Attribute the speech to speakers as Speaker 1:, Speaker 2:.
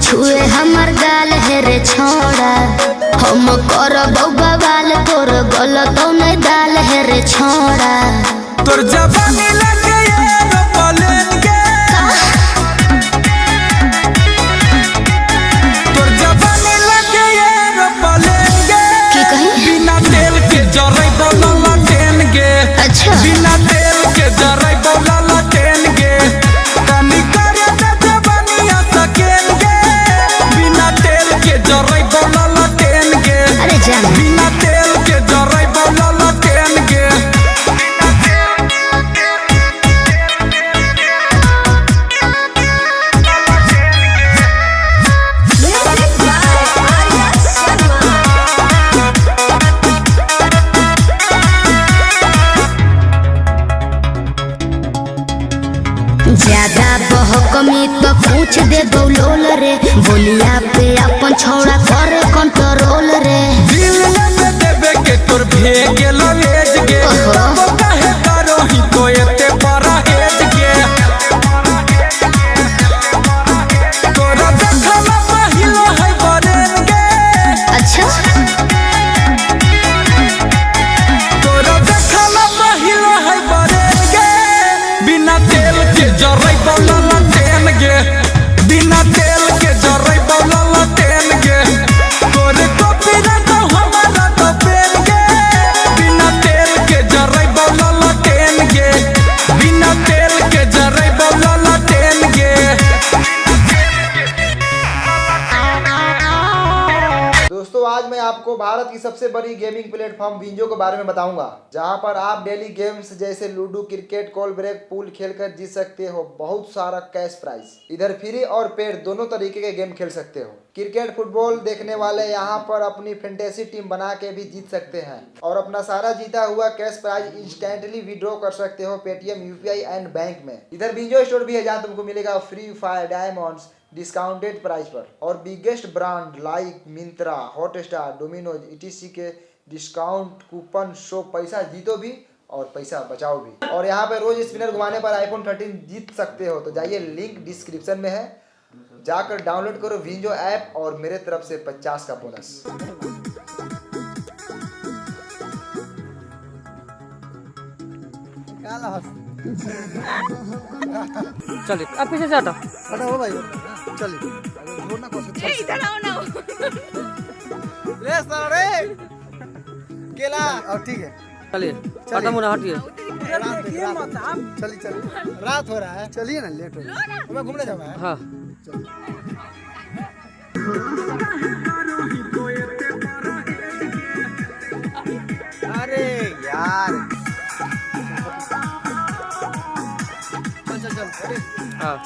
Speaker 1: छुए हमर गाल है रे छोड़ा। हम करब बवाल तोर गलत नहीं दाल है रे छोड़ा।
Speaker 2: तोर जवानी लगे एरोप्लेन के, तोर जवानी लगे एरोप्लेन के।
Speaker 1: की कही?
Speaker 2: बिना तेल के जरई बोला ट्रेन के।
Speaker 1: अच्छा
Speaker 2: बिना तेल के जरई बोला ट्रेन के। कमी करे त जवानिया सकेन के। बिना तेल के जरई बोला ट्रेन के।
Speaker 1: अरे जान
Speaker 2: बिना तेल के जरई बोला ट्रेन के।
Speaker 1: ज्यादा बहकमी तो पूछ दे बोलोल रे। बोलिया पे अपन छोड़ा करे कंट्रोल रे।
Speaker 2: दिल में देबे के तोर भेगे लवेज गे। तब काहे करो ही तो एते बड़ा हेज गे। तोरा देखला पहिलो है बरेन गे।
Speaker 1: अच्छा
Speaker 2: तोरा देखला पहिलो है बरेन गे। बिना तेल के जरई बोला ट्रेन गे। बिना तेल के जरई बोला ट्रेन गे। तोरे कॉपी ना तो हमारा तो पेन गे। बिना तेल के जरई बोला ट्रेन गे। बिना तेल के जरई बोला ट्रेन गे।
Speaker 3: दोस्तों आज मैं आपको भारत की सबसे बड़ी गेमिंग प्लेटफॉर्म विंजो के बारे में बताऊंगा, जहां पर आप डेली गेम्स जैसे लूडो, क्रिकेट, कॉल ब्रेक, पूल खेलकर जीत सकते हो बहुत सारा कैश प्राइज। इधर फ्री और पेड दोनों तरीके के गेम खेल सकते हो। क्रिकेट, फुटबॉल देखने वाले यहां पर अपनी फैंटेसी टीम बना के भी जीत सकते हैं और अपना सारा जीता हुआ कैश प्राइज इंस्टेंटली विड्रॉ कर सकते हो पेटीएम, यूपीआई एंड बैंक में। इधर विंजो स्टोर भी है जहाँ तुमको मिलेगा free fire diamonds discounted price पर और बिगेस्ट ब्रांड लाइक मिंत्रा, हॉटस्टार, डोमिनोज ईटीसी के डिस्काउंट कूपन शो। पैसा जीतो भी और पैसा बचाओ भी। और यहाँ पे रोज स्पिनर घुमाने पर आईफोन 13 जीत सकते हो। तो जाइए, लिंक डिस्क्रिप्शन में है, जाकर डाउनलोड करो विंजो ऐप और मेरे तरफ से 50 का बोनस।
Speaker 4: चलिए अब पीछे से हटो।
Speaker 5: हो भाई चलिए छोड़ना कोशिश
Speaker 6: इधर आओ ना।
Speaker 5: रे सारे केला और ठीक है
Speaker 4: चलिए हटो मुना हटिए।
Speaker 5: चलिए चलिए रात हो रहा है, चलिए ना, लेट हो रहा है, मैं घूमने जाना है।
Speaker 4: हाँ
Speaker 5: अरे यार चल चल चल
Speaker 4: हाँ।